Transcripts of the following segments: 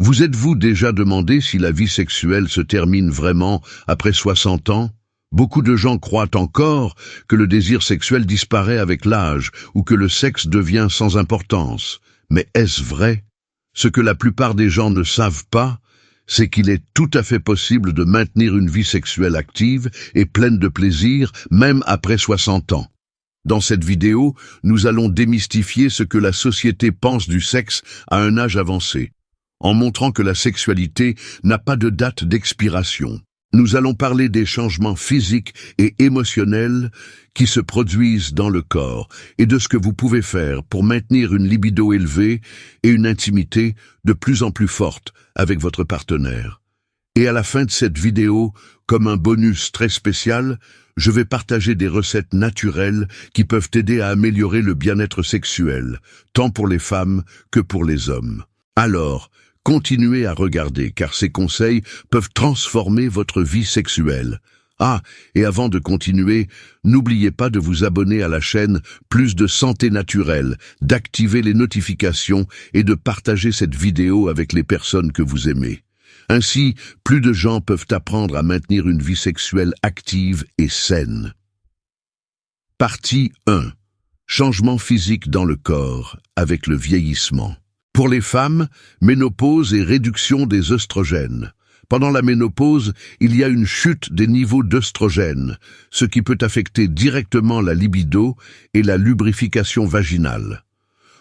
Vous êtes-vous déjà demandé si la vie sexuelle se termine vraiment après 60 ans? Beaucoup de gens croient encore que le désir sexuel disparaît avec l'âge ou que le sexe devient sans importance. Mais est-ce vrai? Ce que la plupart des gens ne savent pas, c'est qu'il est tout à fait possible de maintenir une vie sexuelle active et pleine de plaisir, même après 60 ans. Dans cette vidéo, nous allons démystifier ce que la société pense du sexe à un âge avancé, en montrant que la sexualité n'a pas de date d'expiration. Nous allons parler des changements physiques et émotionnels qui se produisent dans le corps et de ce que vous pouvez faire pour maintenir une libido élevée et une intimité de plus en plus forte avec votre partenaire. Et à la fin de cette vidéo, comme un bonus très spécial, je vais partager des recettes naturelles qui peuvent aider à améliorer le bien-être sexuel, tant pour les femmes que pour les hommes. Alors, continuez à regarder car ces conseils peuvent transformer votre vie sexuelle. Ah, et avant de continuer, n'oubliez pas de vous abonner à la chaîne Plus de Santé Naturelle, d'activer les notifications et de partager cette vidéo avec les personnes que vous aimez. Ainsi, plus de gens peuvent apprendre à maintenir une vie sexuelle active et saine. Partie 1. Changement physique dans le corps avec le vieillissement. Pour les femmes, ménopause et réduction des œstrogènes. Pendant la ménopause, il y a une chute des niveaux d'œstrogènes, ce qui peut affecter directement la libido et la lubrification vaginale.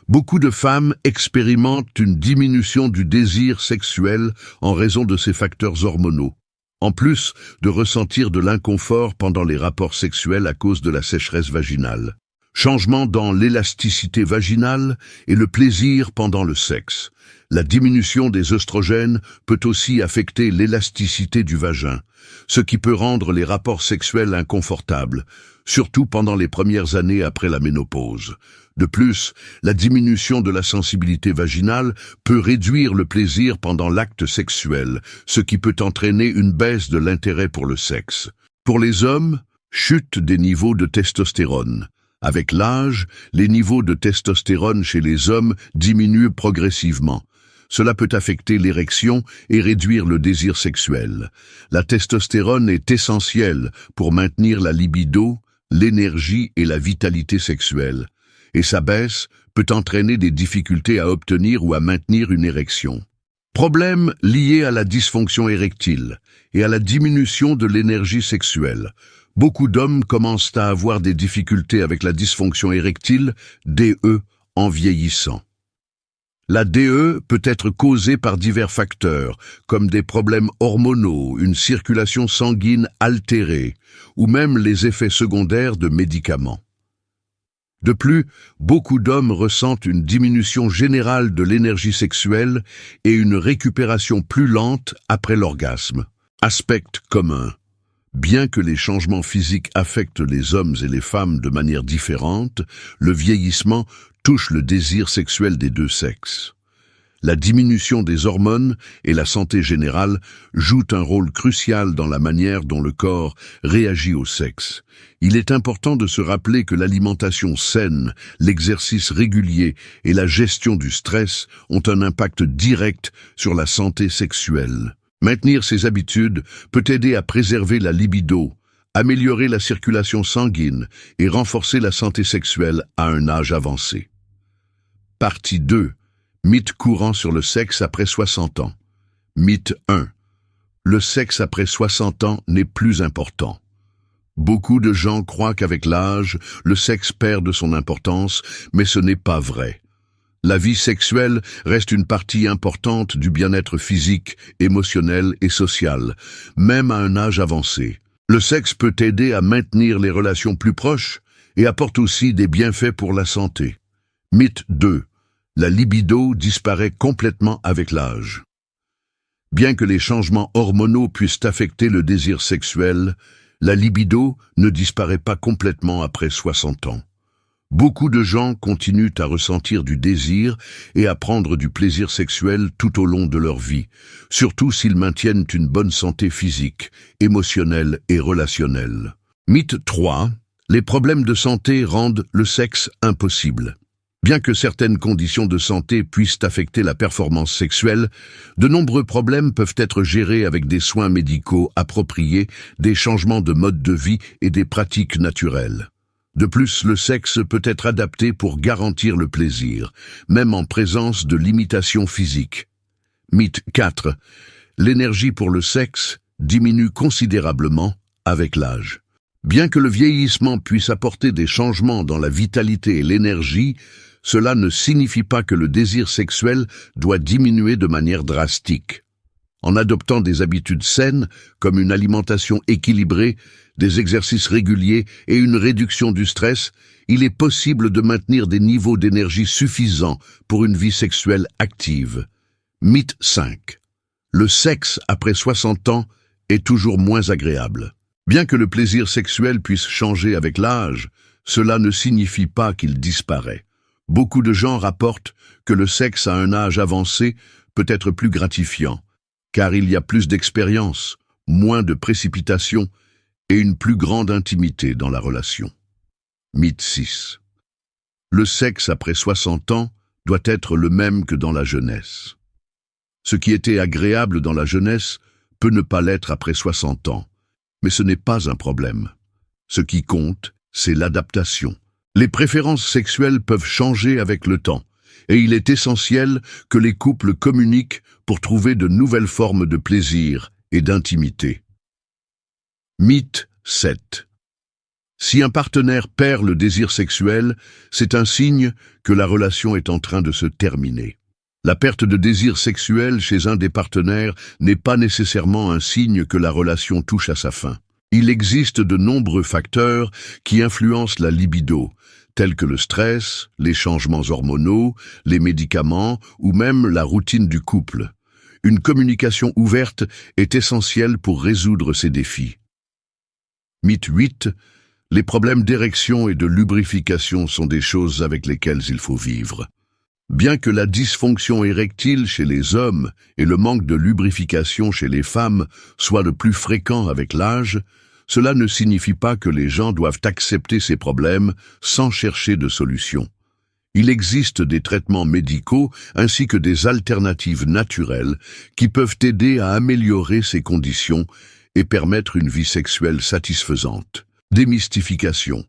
Beaucoup de femmes expérimentent une diminution du désir sexuel en raison de ces facteurs hormonaux, en plus de ressentir de l'inconfort pendant les rapports sexuels à cause de la sécheresse vaginale. Changement dans l'élasticité vaginale et le plaisir pendant le sexe. La diminution des œstrogènes peut aussi affecter l'élasticité du vagin, ce qui peut rendre les rapports sexuels inconfortables, surtout pendant les premières années après la ménopause. De plus, la diminution de la sensibilité vaginale peut réduire le plaisir pendant l'acte sexuel, ce qui peut entraîner une baisse de l'intérêt pour le sexe. Pour les hommes, chute des niveaux de testostérone. Avec l'âge, les niveaux de testostérone chez les hommes diminuent progressivement. Cela peut affecter l'érection et réduire le désir sexuel. La testostérone est essentielle pour maintenir la libido, l'énergie et la vitalité sexuelle. Et sa baisse peut entraîner des difficultés à obtenir ou à maintenir une érection. Problèmes liés à la dysfonction érectile et à la diminution de l'énergie sexuelle. Beaucoup d'hommes commencent à avoir des difficultés avec la dysfonction érectile, DE, en vieillissant. La DE peut être causée par divers facteurs, comme des problèmes hormonaux, une circulation sanguine altérée, ou même les effets secondaires de médicaments. De plus, beaucoup d'hommes ressentent une diminution générale de l'énergie sexuelle et une récupération plus lente après l'orgasme. Aspect commun. Bien que les changements physiques affectent les hommes et les femmes de manière différente, le vieillissement touche le désir sexuel des deux sexes. La diminution des hormones et la santé générale jouent un rôle crucial dans la manière dont le corps réagit au sexe. Il est important de se rappeler que l'alimentation saine, l'exercice régulier et la gestion du stress ont un impact direct sur la santé sexuelle. Maintenir ces habitudes peut aider à préserver la libido, améliorer la circulation sanguine et renforcer la santé sexuelle à un âge avancé. Partie 2. Mythe courant sur le sexe après 60 ans. Mythe 1. Le sexe après 60 ans n'est plus important. Beaucoup de gens croient qu'avec l'âge, le sexe perd de son importance, mais ce n'est pas vrai. La vie sexuelle reste une partie importante du bien-être physique, émotionnel et social, même à un âge avancé. Le sexe peut aider à maintenir les relations plus proches et apporte aussi des bienfaits pour la santé. Mythe 2. La libido disparaît complètement avec l'âge. Bien que les changements hormonaux puissent affecter le désir sexuel, la libido ne disparaît pas complètement après 60 ans. Beaucoup de gens continuent à ressentir du désir et à prendre du plaisir sexuel tout au long de leur vie, surtout s'ils maintiennent une bonne santé physique, émotionnelle et relationnelle. Mythe 3. Les problèmes de santé rendent le sexe impossible. Bien que certaines conditions de santé puissent affecter la performance sexuelle, de nombreux problèmes peuvent être gérés avec des soins médicaux appropriés, des changements de mode de vie et des pratiques naturelles. De plus, le sexe peut être adapté pour garantir le plaisir, même en présence de limitations physiques. Mythe 4. L'énergie pour le sexe diminue considérablement avec l'âge. Bien que le vieillissement puisse apporter des changements dans la vitalité et l'énergie, cela ne signifie pas que le désir sexuel doit diminuer de manière drastique. En adoptant des habitudes saines, comme une alimentation équilibrée, des exercices réguliers et une réduction du stress, il est possible de maintenir des niveaux d'énergie suffisants pour une vie sexuelle active. Mythe 5. Le sexe après 60 ans est toujours moins agréable. Bien que le plaisir sexuel puisse changer avec l'âge, cela ne signifie pas qu'il disparaît. Beaucoup de gens rapportent que le sexe à un âge avancé peut être plus gratifiant, car il y a plus d'expérience, moins de précipitation et une plus grande intimité dans la relation. Mythe 6. Le sexe après 60 ans doit être le même que dans la jeunesse. Ce qui était agréable dans la jeunesse peut ne pas l'être après 60 ans, mais ce n'est pas un problème. Ce qui compte, c'est l'adaptation. Les préférences sexuelles peuvent changer avec le temps, et il est essentiel que les couples communiquent pour trouver de nouvelles formes de plaisir et d'intimité. Mythe 7. Si un partenaire perd le désir sexuel, c'est un signe que la relation est en train de se terminer. La perte de désir sexuel chez un des partenaires n'est pas nécessairement un signe que la relation touche à sa fin. Il existe de nombreux facteurs qui influencent la libido, tels que le stress, les changements hormonaux, les médicaments ou même la routine du couple. Une communication ouverte est essentielle pour résoudre ces défis. Mythe 8. Les problèmes d'érection et de lubrification sont des choses avec lesquelles il faut vivre. Bien que la dysfonction érectile chez les hommes et le manque de lubrification chez les femmes soient de plus fréquents avec l'âge, cela ne signifie pas que les gens doivent accepter ces problèmes sans chercher de solution. Il existe des traitements médicaux ainsi que des alternatives naturelles qui peuvent aider à améliorer ces conditions et permettre une vie sexuelle satisfaisante. Démystification.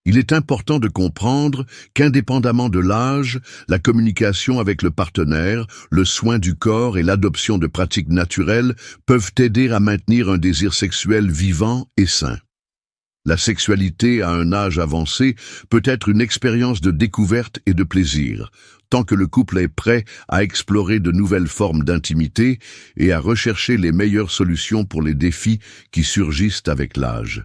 Il est important de comprendre qu'indépendamment de l'âge, la communication avec le partenaire, le soin du corps et l'adoption de pratiques naturelles peuvent aider à maintenir un désir sexuel vivant et sain. La sexualité à un âge avancé peut être une expérience de découverte et de plaisir, tant que le couple est prêt à explorer de nouvelles formes d'intimité et à rechercher les meilleures solutions pour les défis qui surgissent avec l'âge.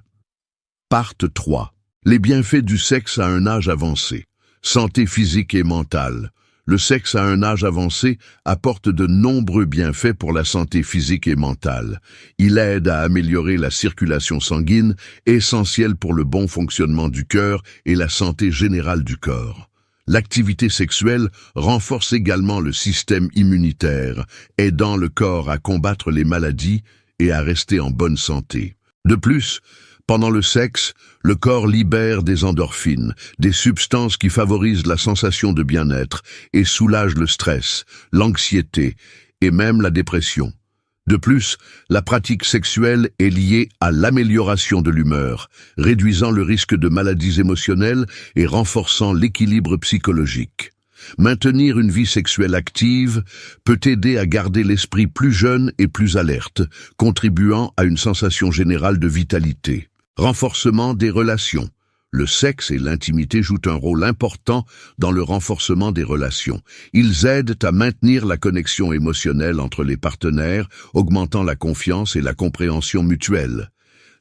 Part 3. Les bienfaits du sexe à un âge avancé. Santé physique et mentale. Le sexe à un âge avancé apporte de nombreux bienfaits pour la santé physique et mentale. Il aide à améliorer la circulation sanguine, essentielle pour le bon fonctionnement du cœur et la santé générale du corps. L'activité sexuelle renforce également le système immunitaire, aidant le corps à combattre les maladies et à rester en bonne santé. De plus, pendant le sexe, le corps libère des endorphines, des substances qui favorisent la sensation de bien-être et soulagent le stress, l'anxiété et même la dépression. De plus, la pratique sexuelle est liée à l'amélioration de l'humeur, réduisant le risque de maladies émotionnelles et renforçant l'équilibre psychologique. Maintenir une vie sexuelle active peut aider à garder l'esprit plus jeune et plus alerte, contribuant à une sensation générale de vitalité. Renforcement des relations. Le sexe et l'intimité jouent un rôle important dans le renforcement des relations. Ils aident à maintenir la connexion émotionnelle entre les partenaires, augmentant la confiance et la compréhension mutuelle.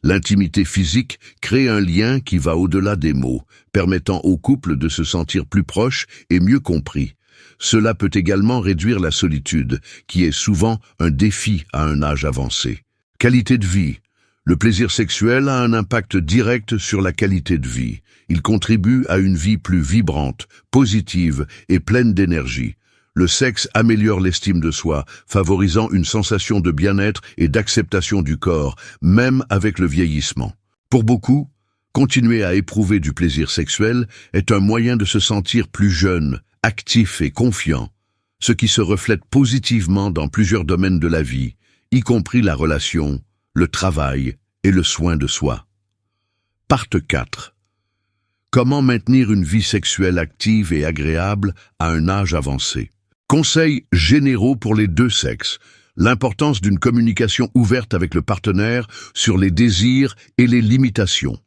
L'intimité physique crée un lien qui va au-delà des mots, permettant au couple de se sentir plus proche et mieux compris. Cela peut également réduire la solitude, qui est souvent un défi à un âge avancé. Qualité de vie. Le plaisir sexuel a un impact direct sur la qualité de vie. Il contribue à une vie plus vibrante, positive et pleine d'énergie. Le sexe améliore l'estime de soi, favorisant une sensation de bien-être et d'acceptation du corps, même avec le vieillissement. Pour beaucoup, Continuer à éprouver du plaisir sexuel est un moyen de se sentir plus jeune, actif et confiant, ce qui se reflète positivement dans plusieurs domaines de la vie, y compris la relation, le travail et le soin de soi. Partie 4. Comment maintenir une vie sexuelle active et agréable à un âge avancé? Conseils généraux pour les deux sexes. L'importance d'une communication ouverte avec le partenaire sur les désirs et les limitations.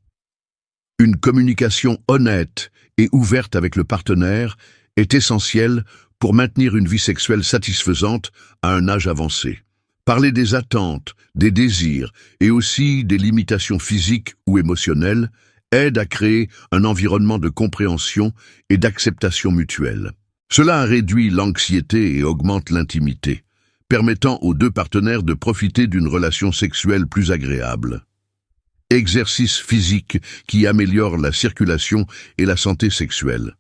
Une communication honnête et ouverte avec le partenaire est essentielle pour maintenir une vie sexuelle satisfaisante à un âge avancé. Parler des attentes, des désirs et aussi des limitations physiques ou émotionnelles aide à créer un environnement de compréhension et d'acceptation mutuelle. Cela réduit l'anxiété et augmente l'intimité, permettant aux deux partenaires de profiter d'une relation sexuelle plus agréable. Exercice physique qui améliore la circulation et la santé sexuelle.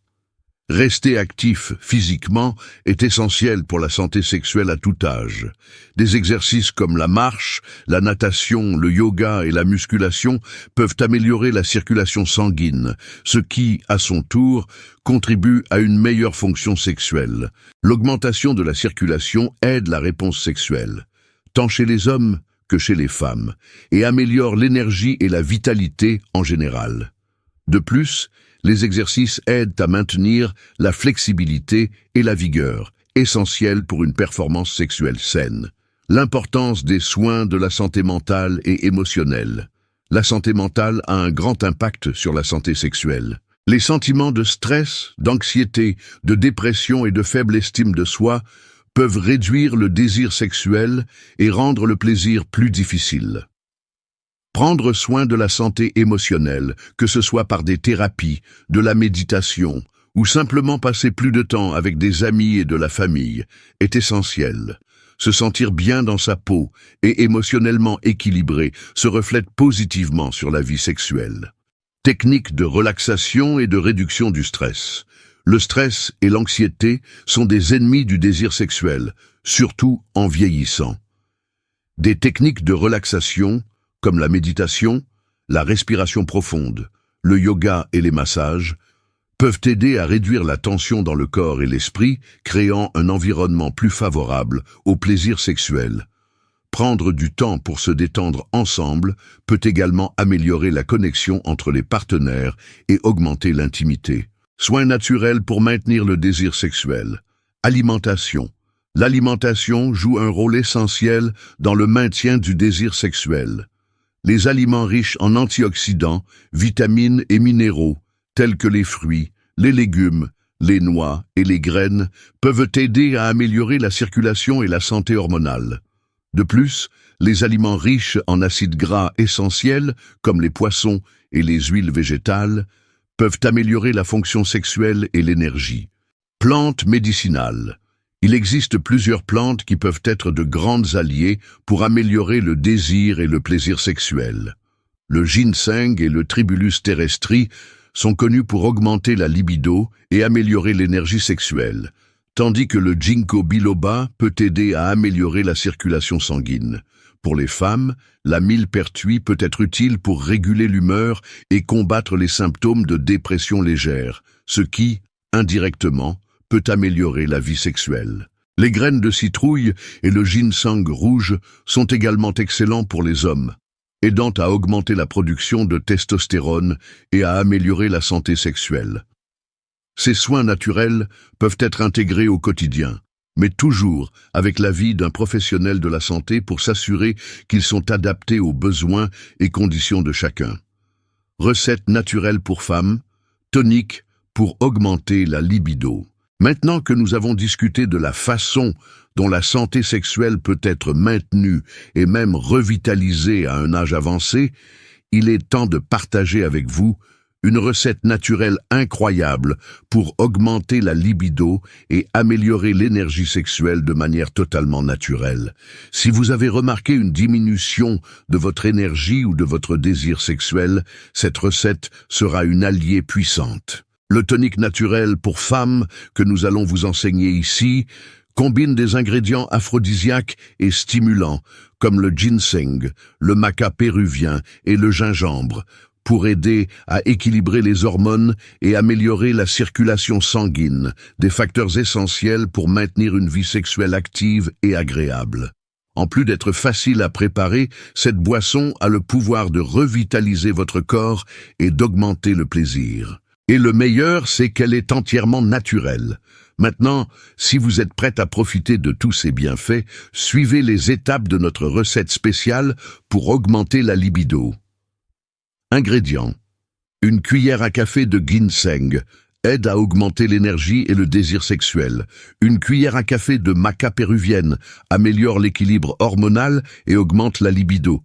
Rester actif physiquement est essentiel pour la santé sexuelle à tout âge. Des exercices comme la marche, la natation, le yoga et la musculation peuvent améliorer la circulation sanguine, ce qui, à son tour, contribue à une meilleure fonction sexuelle. L'augmentation de la circulation aide la réponse sexuelle, tant chez les hommes que chez les femmes, et améliore l'énergie et la vitalité en général. De plus, les exercices aident à maintenir la flexibilité et la vigueur, essentielles pour une performance sexuelle saine. L'importance des soins de la santé mentale et émotionnelle. La santé mentale a un grand impact sur la santé sexuelle. Les sentiments de stress, d'anxiété, de dépression et de faible estime de soi peuvent réduire le désir sexuel et rendre le plaisir plus difficile. Prendre soin de la santé émotionnelle, que ce soit par des thérapies, de la méditation, ou simplement passer plus de temps avec des amis et de la famille, est essentiel. Se sentir bien dans sa peau et émotionnellement équilibré se reflète positivement sur la vie sexuelle. Techniques de relaxation et de réduction du stress. Le stress et l'anxiété sont des ennemis du désir sexuel, surtout en vieillissant. Des techniques de relaxation, comme la méditation, la respiration profonde, le yoga et les massages, peuvent aider à réduire la tension dans le corps et l'esprit, créant un environnement plus favorable au plaisir sexuel. Prendre du temps pour se détendre ensemble peut également améliorer la connexion entre les partenaires et augmenter l'intimité. Soins naturels pour maintenir le désir sexuel. Alimentation. L'alimentation joue un rôle essentiel dans le maintien du désir sexuel. Les aliments riches en antioxydants, vitamines et minéraux, tels que les fruits, les légumes, les noix et les graines, peuvent aider à améliorer la circulation et la santé hormonale. De plus, les aliments riches en acides gras essentiels, comme les poissons et les huiles végétales, peuvent améliorer la fonction sexuelle et l'énergie. Plantes médicinales. Il existe plusieurs plantes qui peuvent être de grandes alliées pour améliorer le désir et le plaisir sexuel. Le ginseng et le Tribulus terrestri sont connus pour augmenter la libido et améliorer l'énergie sexuelle, tandis que le ginkgo biloba peut aider à améliorer la circulation sanguine. Pour les femmes, la millepertuis peut être utile pour réguler l'humeur et combattre les symptômes de dépression légère, ce qui, indirectement, peut améliorer la vie sexuelle. Les graines de citrouille et le ginseng rouge sont également excellents pour les hommes, aidant à augmenter la production de testostérone et à améliorer la santé sexuelle. Ces soins naturels peuvent être intégrés au quotidien, mais toujours avec l'avis d'un professionnel de la santé pour s'assurer qu'ils sont adaptés aux besoins et conditions de chacun. Recettes naturelles pour femmes, toniques pour augmenter la libido. Maintenant que nous avons discuté de la façon dont la santé sexuelle peut être maintenue et même revitalisée à un âge avancé, il est temps de partager avec vous une recette naturelle incroyable pour augmenter la libido et améliorer l'énergie sexuelle de manière totalement naturelle. Si vous avez remarqué une diminution de votre énergie ou de votre désir sexuel, cette recette sera une alliée puissante. Le tonique naturel pour femmes que nous allons vous enseigner ici combine des ingrédients aphrodisiaques et stimulants comme le ginseng, le maca péruvien et le gingembre pour aider à équilibrer les hormones et améliorer la circulation sanguine, des facteurs essentiels pour maintenir une vie sexuelle active et agréable. En plus d'être facile à préparer, cette boisson a le pouvoir de revitaliser votre corps et d'augmenter le plaisir. Et le meilleur, c'est qu'elle est entièrement naturelle. Maintenant, si vous êtes prête à profiter de tous ces bienfaits, suivez les étapes de notre recette spéciale pour augmenter la libido. Ingrédients. Une cuillère à café de ginseng aide à augmenter l'énergie et le désir sexuel. Une cuillère à café de maca péruvienne améliore l'équilibre hormonal et augmente la libido.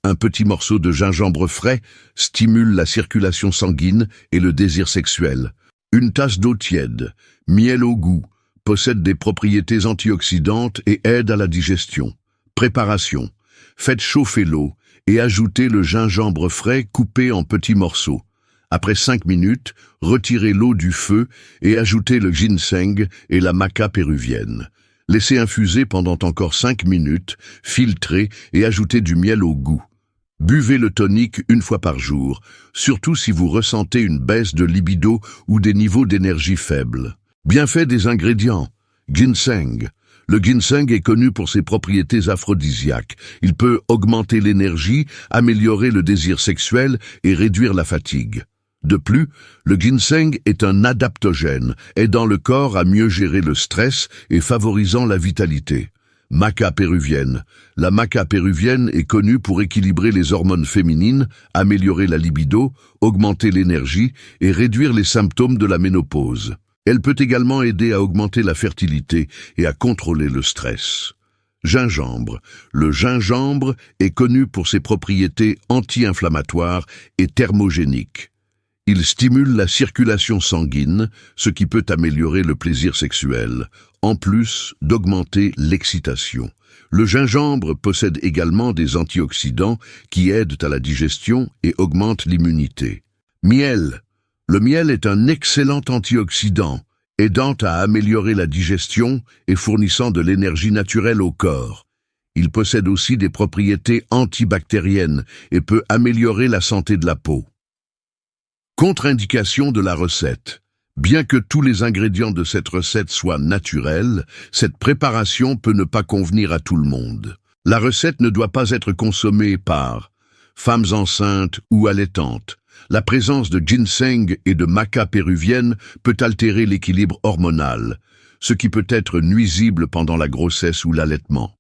Un petit morceau de gingembre frais stimule la circulation sanguine et le désir sexuel. Une tasse d'eau tiède, miel au goût, possède des propriétés antioxydantes et aide à la digestion. Préparation. Faites chauffer l'eau et ajoutez le gingembre frais coupé en petits morceaux. Après 5 minutes, retirez l'eau du feu et ajoutez le ginseng et la maca péruvienne. Laissez infuser pendant encore 5 minutes, filtrez et ajoutez du miel au goût. Buvez le tonique 1 fois par jour, surtout si vous ressentez une baisse de libido ou des niveaux d'énergie faibles. Bienfaits des ingrédients. Ginseng. Le ginseng est connu pour ses propriétés aphrodisiaques. Il peut augmenter l'énergie, améliorer le désir sexuel et réduire la fatigue. De plus, le ginseng est un adaptogène, aidant le corps à mieux gérer le stress et favorisant la vitalité. Maca péruvienne. La maca péruvienne est connue pour équilibrer les hormones féminines, améliorer la libido, augmenter l'énergie et réduire les symptômes de la ménopause. Elle peut également aider à augmenter la fertilité et à contrôler le stress. Gingembre. Le gingembre est connu pour ses propriétés anti-inflammatoires et thermogéniques. Il stimule la circulation sanguine, ce qui peut améliorer le plaisir sexuel, en plus d'augmenter l'excitation. Le gingembre possède également des antioxydants qui aident à la digestion et augmentent l'immunité. Miel. Le miel est un excellent antioxydant, aidant à améliorer la digestion et fournissant de l'énergie naturelle au corps. Il possède aussi des propriétés antibactériennes et peut améliorer la santé de la peau. Contre-indication de la recette. Bien que tous les ingrédients de cette recette soient naturels, cette préparation peut ne pas convenir à tout le monde. La recette ne doit pas être consommée par femmes enceintes ou allaitantes. La présence de ginseng et de maca péruvienne peut altérer l'équilibre hormonal, ce qui peut être nuisible pendant la grossesse ou l'allaitement.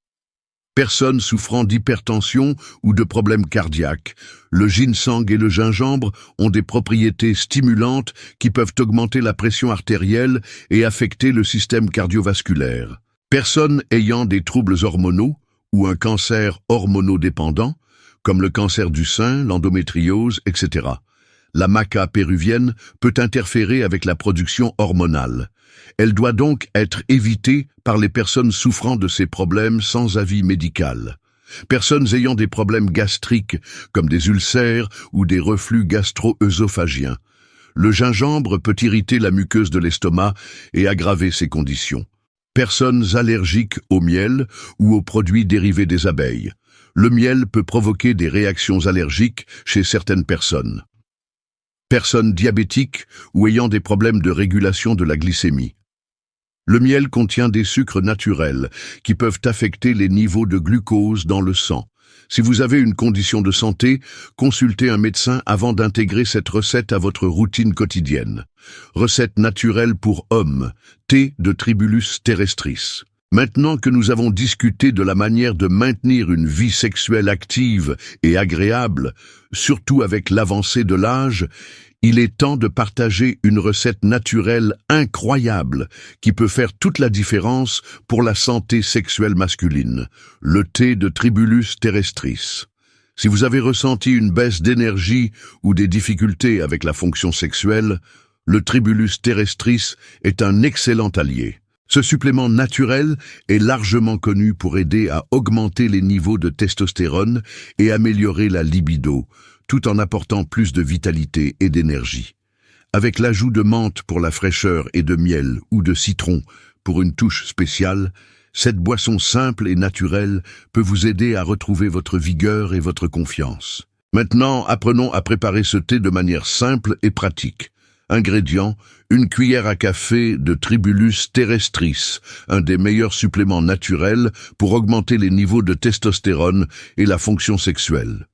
Personnes souffrant d'hypertension ou de problèmes cardiaques, le ginseng et le gingembre ont des propriétés stimulantes qui peuvent augmenter la pression artérielle et affecter le système cardiovasculaire. Personnes ayant des troubles hormonaux ou un cancer hormonodépendant, comme le cancer du sein, l'endométriose, etc. La maca péruvienne peut interférer avec la production hormonale. Elle doit donc être évitée par les personnes souffrant de ces problèmes sans avis médical. Personnes ayant des problèmes gastriques, comme des ulcères ou des reflux gastro-œsophagiens. Le gingembre peut irriter la muqueuse de l'estomac et aggraver ces conditions. Personnes allergiques au miel ou aux produits dérivés des abeilles. Le miel peut provoquer des réactions allergiques chez certaines personnes. Personnes diabétiques ou ayant des problèmes de régulation de la glycémie. Le miel contient des sucres naturels qui peuvent affecter les niveaux de glucose dans le sang. Si vous avez une condition de santé, consultez un médecin avant d'intégrer cette recette à votre routine quotidienne. Recette naturelle pour hommes, thé de Tribulus terrestris. Maintenant que nous avons discuté de la manière de maintenir une vie sexuelle active et agréable, surtout avec l'avancée de l'âge, il est temps de partager une recette naturelle incroyable qui peut faire toute la différence pour la santé sexuelle masculine, le thé de Tribulus terrestris. Si vous avez ressenti une baisse d'énergie ou des difficultés avec la fonction sexuelle, le Tribulus terrestris est un excellent allié. Ce supplément naturel est largement connu pour aider à augmenter les niveaux de testostérone et améliorer la libido, tout en apportant plus de vitalité et d'énergie. Avec l'ajout de menthe pour la fraîcheur et de miel ou de citron pour une touche spéciale, cette boisson simple et naturelle peut vous aider à retrouver votre vigueur et votre confiance. Maintenant, apprenons à préparer ce thé de manière simple et pratique. Ingrédients: une cuillère à café de Tribulus terrestris, un des meilleurs suppléments naturels pour augmenter les niveaux de testostérone et la fonction sexuelle.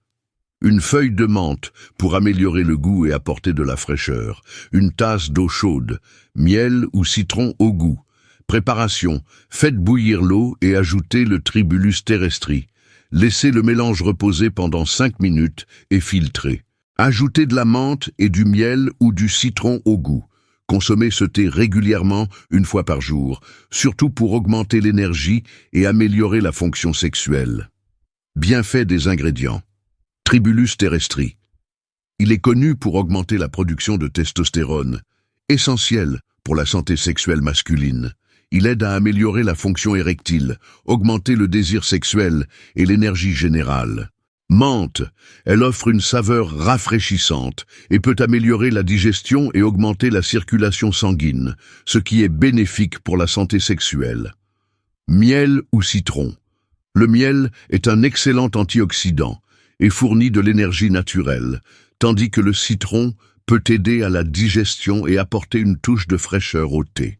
Une feuille de menthe pour améliorer le goût et apporter de la fraîcheur. Une tasse d'eau chaude. Miel ou citron au goût. Préparation: faites bouillir l'eau et ajoutez le Tribulus terrestris. Laissez le mélange reposer pendant 5 minutes et filtrez. Ajoutez de la menthe et du miel ou du citron au goût. Consommez ce thé régulièrement, 1 fois par jour, surtout pour augmenter l'énergie et améliorer la fonction sexuelle. Bienfaits des ingrédients. Tribulus terrestris. Il est connu pour augmenter la production de testostérone, essentiel pour la santé sexuelle masculine. Il aide à améliorer la fonction érectile, augmenter le désir sexuel et l'énergie générale. Menthe, elle offre une saveur rafraîchissante et peut améliorer la digestion et augmenter la circulation sanguine, ce qui est bénéfique pour la santé sexuelle. Miel ou citron. Le miel est un excellent antioxydant et fournit de l'énergie naturelle, tandis que le citron peut aider à la digestion et apporter une touche de fraîcheur au thé.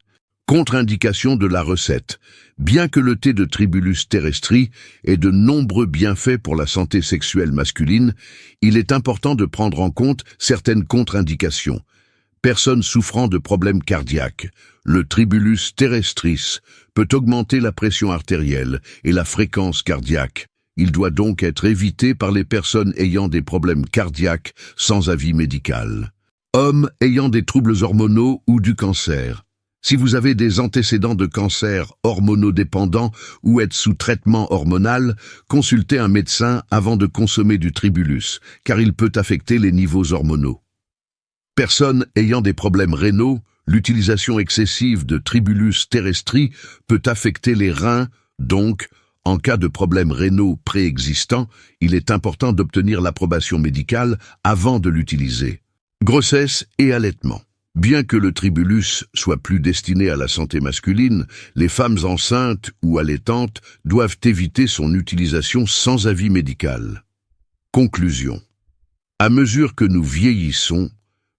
Contre-indication de la recette. Bien que le thé de Tribulus terrestris ait de nombreux bienfaits pour la santé sexuelle masculine, il est important de prendre en compte certaines contre-indications. Personnes souffrant de problèmes cardiaques. Le Tribulus terrestris peut augmenter la pression artérielle et la fréquence cardiaque. Il doit donc être évité par les personnes ayant des problèmes cardiaques sans avis médical. Hommes ayant des troubles hormonaux ou du cancer. Si vous avez des antécédents de cancer hormonodépendant ou êtes sous traitement hormonal, consultez un médecin avant de consommer du Tribulus, car il peut affecter les niveaux hormonaux. Personnes ayant des problèmes rénaux, l'utilisation excessive de Tribulus terrestris peut affecter les reins, donc, en cas de problèmes rénaux préexistants, il est important d'obtenir l'approbation médicale avant de l'utiliser. Grossesse et allaitement. Bien que le Tribulus soit plus destiné à la santé masculine, les femmes enceintes ou allaitantes doivent éviter son utilisation sans avis médical. Conclusion. À mesure que nous vieillissons,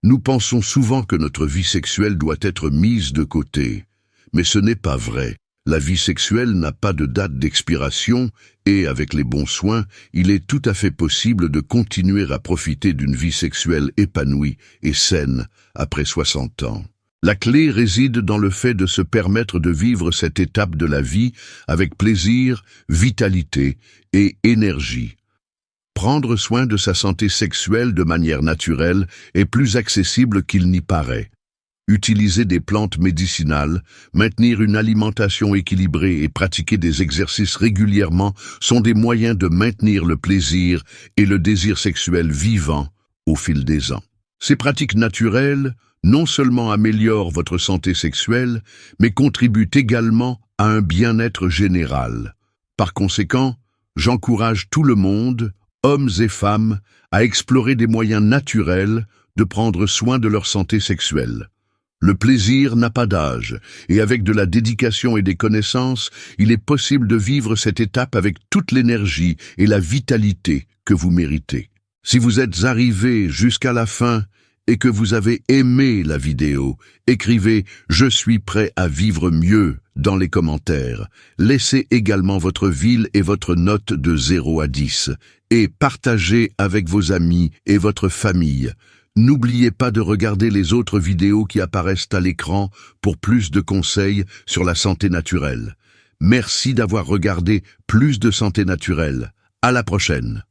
nous pensons souvent que notre vie sexuelle doit être mise de côté. Mais ce n'est pas vrai. La vie sexuelle n'a pas de date d'expiration et, avec les bons soins, il est tout à fait possible de continuer à profiter d'une vie sexuelle épanouie et saine après 60 ans. La clé réside dans le fait de se permettre de vivre cette étape de la vie avec plaisir, vitalité et énergie. Prendre soin de sa santé sexuelle de manière naturelle est plus accessible qu'il n'y paraît. Utiliser des plantes médicinales, maintenir une alimentation équilibrée et pratiquer des exercices régulièrement sont des moyens de maintenir le plaisir et le désir sexuel vivants au fil des ans. Ces pratiques naturelles non seulement améliorent votre santé sexuelle, mais contribuent également à un bien-être général. Par conséquent, j'encourage tout le monde, hommes et femmes, à explorer des moyens naturels de prendre soin de leur santé sexuelle. Le plaisir n'a pas d'âge, et avec de la dédication et des connaissances, il est possible de vivre cette étape avec toute l'énergie et la vitalité que vous méritez. Si vous êtes arrivé jusqu'à la fin et que vous avez aimé la vidéo, écrivez « Je suis prêt à vivre mieux » dans les commentaires. Laissez également votre ville et votre note de 0 à 10 et partagez avec vos amis et votre famille. N'oubliez pas de regarder les autres vidéos qui apparaissent à l'écran pour plus de conseils sur la santé naturelle. Merci d'avoir regardé Plus de santé naturelle. À la prochaine.